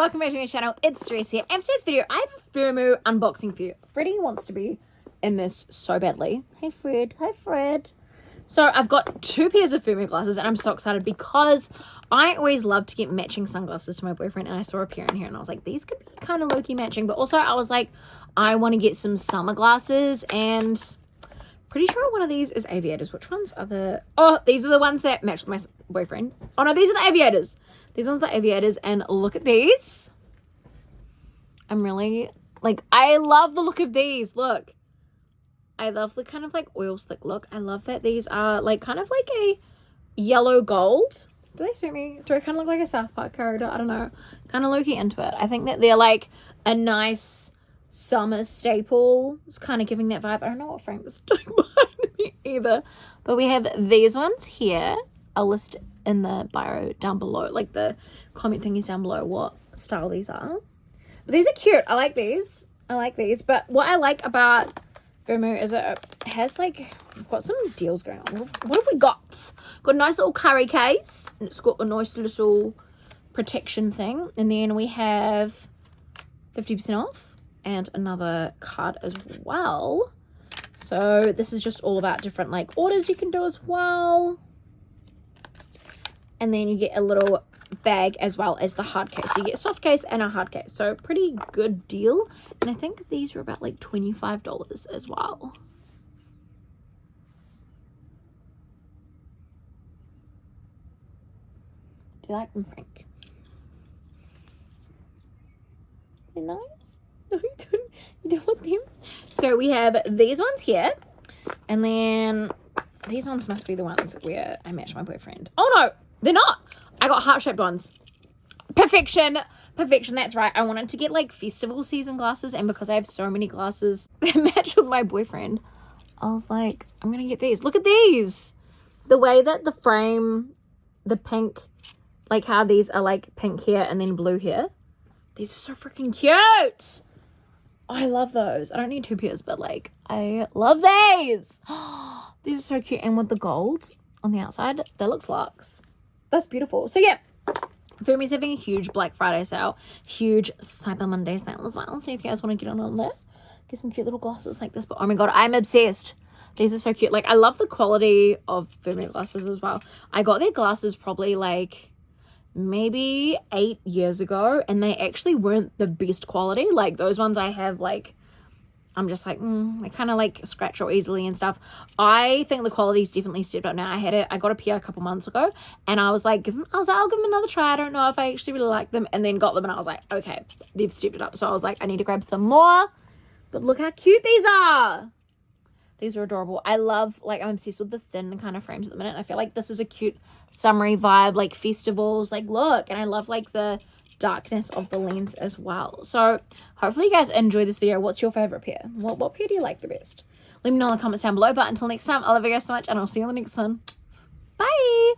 welcome back to my channel. It's Cerise here. And for today's video, I have a FIRMOO unboxing for you. Freddie wants to be in this so badly. Hey Fred. Hi Fred. So I've got 2 pairs of FIRMOO glasses and I'm so excited because I always love to get matching sunglasses to my boyfriend, and I saw a pair in here and I was like, these could be kind of low-key matching, but also I was like, I want to get some summer glasses, and pretty sure one of these is aviators. Which ones are the... Oh, these are the ones that match with my boyfriend. Oh no, these are the aviators. These ones are the aviators, and look at these. I'm really... like, I love the look of these. Look. I love the kind of like oil slick look. I love that these are like kind of like a yellow gold. Do they suit me? Do I kind of look like a South Park character? I don't know. Kind of low-key into it. I think that they're like a nice summer staple. It's kind of giving that vibe. I don't know what Frank is doing behind me either. But we have these ones here. I'll list in the bio down below, like the comment thingies down below, what style these are. But these are cute. I like these. I like these. But what I like about FIRMOO is it has like, we've got some deals going on. What have we got? Got a nice little carry case, and it's got a nice little protection thing. And then we have 50% off and another card as well. So this is just all about different like orders you can do as well. And then you get a little bag as well as the hard case. So you get a soft case and a hard case. So pretty good deal. And I think these were about like $25 as well. Do you like them, Frank? They're nice? No, you don't. You don't want them? So we have these ones here. And then these ones must be the ones where I match my boyfriend. Oh no, they're not. I got heart-shaped ones. Perfection. Perfection, that's right. I wanted to get like festival season glasses, and because I have so many glasses that match with my boyfriend, I was like, I'm gonna get these. Look at these. The way that the frame, the pink, like how these are like pink here and then blue here. These are so freaking cute. I love those. I don't need 2 pairs, but like, I love these. These are so cute. And with the gold on the outside, that looks luxe. That's beautiful. So yeah, FIRMOO's having a huge Black Friday sale, huge Cyber Monday sale as well. So if you guys want to get on there, get some cute little glasses like this. But oh my god, I'm obsessed. These are so cute. Like, I love the quality of FIRMOO glasses as well. I got their glasses probably like maybe 8 years ago, and they actually weren't the best quality. Like those ones I have, like, I'm just like, they kind of like scratch real easily and stuff. I think the quality's definitely stepped up now. I got a pair a couple months ago, and I was like, I'll give them another try. I don't know if I actually really like them. And then got them, and I was like, okay, they've stepped it up. So I was like, I need to grab some more. But look how cute these are. These are adorable. I love, like, I'm obsessed with the thin kind of frames at the minute. I feel like this is a cute summery vibe, like festivals. Like, look, and I love like the darkness of the lens as well. So hopefully you guys enjoy this video. What's your favorite pair? What pair do you like the best? Let me know in the comments down below. But until next time, I love you guys so much, and I'll see you on the next one. Bye.